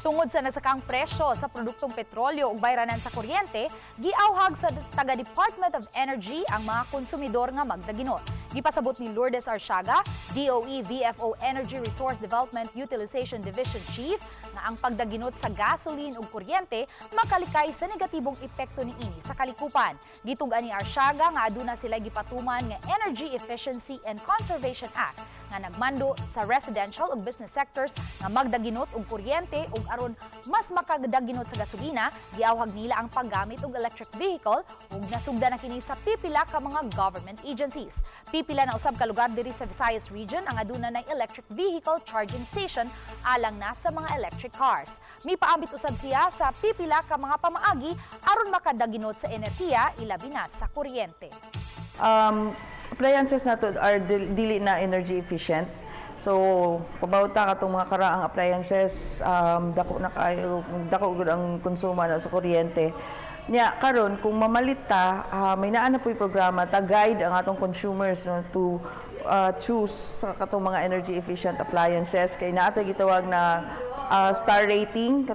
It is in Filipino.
Tungod sa nasakang presyo sa produktong petrolyo ug bayranan sa kuryente, giawhag sa taga Department of Energy ang mga konsumidor nga magdaginot. Gipasabot ni Lourdes Arsiaga, DOE VFO Energy Resource Development Utilization Division Chief, na ang pagdaginot sa gasoline ug kuryente makalikay sa negatibong epekto niini sa kalikupan. Gitugan ni Arsiaga nga aduna sila gipatuman nga Energy Efficiency and Conservation Act nga nagmando sa residential ug business sectors nga magdaginot og kuryente ug aron mas makadaginot sa gasolina, giawhag nila ang paggamit og electric vehicle ug nasugda na kini sa pipila ka mga government agencies. Pipila na usab ka lugar diri sa Visayas region ang aduna na electric vehicle charging station alang na sa mga electric cars. Mipaambit usab siya sa pipila ka mga pamaagi aron makadaginot sa enerhiya ilabi na sa kuryente. Appliances nato are dili na energy efficient. So, pabauta katong mga karaang appliances, dako gud ang konsumo na sa kuryente. Nya karon kung mamalit ta, may naa na po'y programa ta guide ang atong consumers to choose sa katong mga energy efficient appliances kay naatay gitawag na star rating.